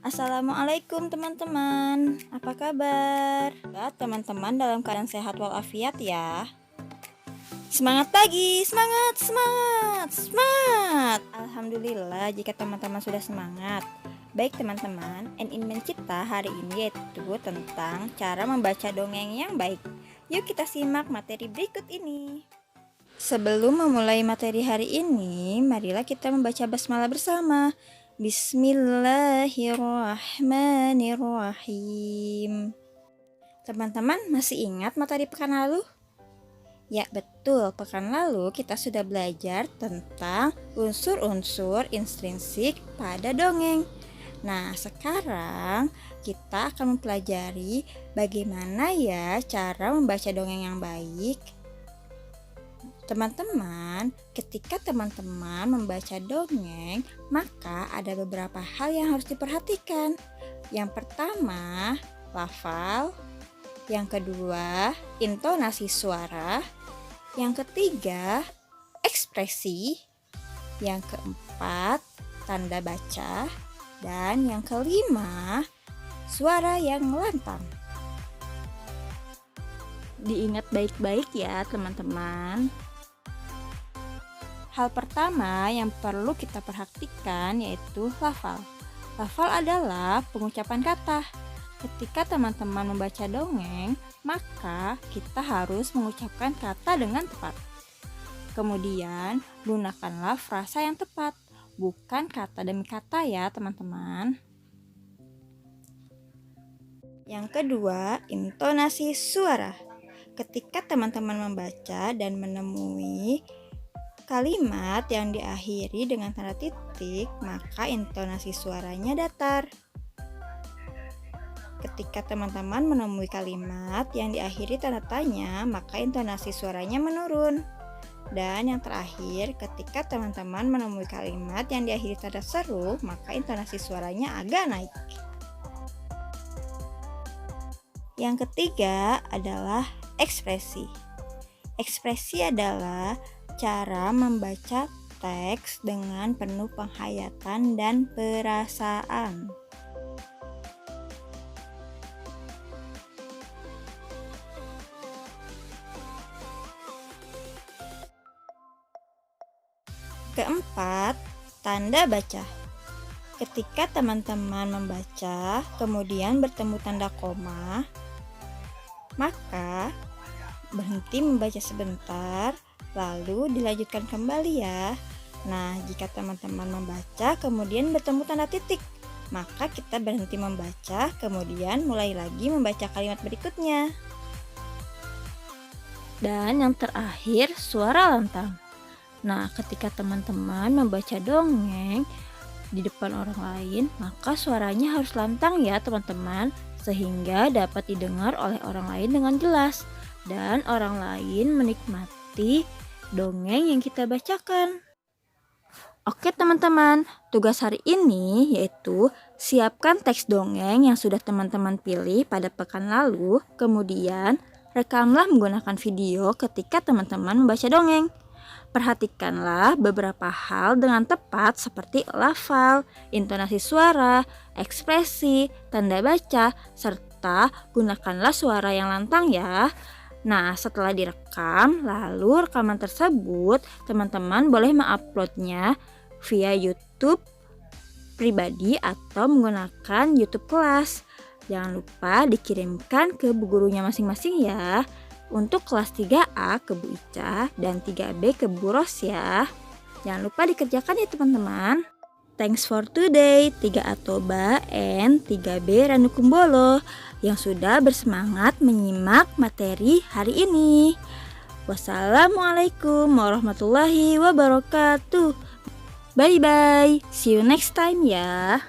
Assalamualaikum teman-teman, apa kabar? Teman-teman dalam keadaan sehat walafiat ya. Semangat pagi, semangat, semangat, semangat. Alhamdulillah jika teman-teman sudah semangat. Baik teman-teman, NIMEN kita hari ini yaitu tentang cara membaca dongeng yang baik. Yuk kita simak materi berikut ini. Sebelum memulai materi hari ini, marilah kita membaca basmalah bersama. Bismillahirrahmanirrahim. Teman-teman masih ingat materi pekan lalu? Ya betul, pekan lalu kita sudah belajar tentang unsur-unsur intrinsik pada dongeng. Nah, sekarang kita akan mempelajari bagaimana ya cara membaca dongeng yang baik. Teman-teman, ketika teman-teman membaca dongeng, maka ada beberapa hal yang harus diperhatikan. Yang pertama, lafal. Yang kedua, intonasi suara. Yang ketiga, ekspresi. Yang keempat, tanda baca. Dan yang kelima, suara yang lantang. Diingat baik-baik ya teman-teman. Hal pertama yang perlu kita perhatikan yaitu lafal. Lafal adalah pengucapan kata. Ketika teman-teman membaca dongeng, maka kita harus mengucapkan kata dengan tepat. Kemudian, gunakanlah frasa yang tepat, bukan kata demi kata ya teman-teman. Yang kedua, intonasi suara. Ketika teman-teman membaca dan menemui kalimat yang diakhiri dengan tanda titik, maka intonasi suaranya datar. Ketika teman-teman menemui kalimat yang diakhiri tanda tanya, maka intonasi suaranya menurun. Dan yang terakhir, ketika teman-teman menemui kalimat yang diakhiri tanda seru, maka intonasi suaranya agak naik. Yang ketiga adalah ekspresi. Ekspresi adalah cara membaca teks dengan penuh penghayatan dan perasaan. Keempat, tanda baca. Ketika teman-teman membaca, kemudian bertemu tanda koma, maka berhenti membaca sebentar, lalu dilanjutkan kembali ya. Nah, jika teman-teman membaca kemudian bertemu tanda titik, maka kita berhenti membaca, kemudian mulai lagi membaca kalimat berikutnya. Dan yang terakhir, suara lantang. Nah, ketika teman-teman membaca dongeng di depan orang lain, maka suaranya harus lantang ya teman-teman, sehingga dapat didengar oleh orang lain dengan jelas dan orang lain menikmati dongeng yang kita bacakan. Oke teman-teman, tugas hari ini yaitu siapkan teks dongeng yang sudah teman-teman pilih pada pekan lalu, kemudian rekamlah menggunakan video ketika teman-teman membaca dongeng. Perhatikanlah beberapa hal dengan tepat seperti lafal, intonasi suara, ekspresi, tanda baca, serta gunakanlah suara yang lantang ya. Nah, setelah direkam, lalu rekaman tersebut teman-teman boleh menguploadnya via YouTube pribadi atau menggunakan YouTube kelas. Jangan lupa dikirimkan ke bu gurunya masing-masing ya. Untuk kelas 3A ke Bu Ica dan 3B ke Bu Ros ya. Jangan lupa dikerjakan ya teman-teman. Thanks for today 3A Toba and 3B Ranukumbolo yang sudah bersemangat menyimak materi hari ini. Wassalamualaikum warahmatullahi wabarakatuh. Bye bye. See you next time ya.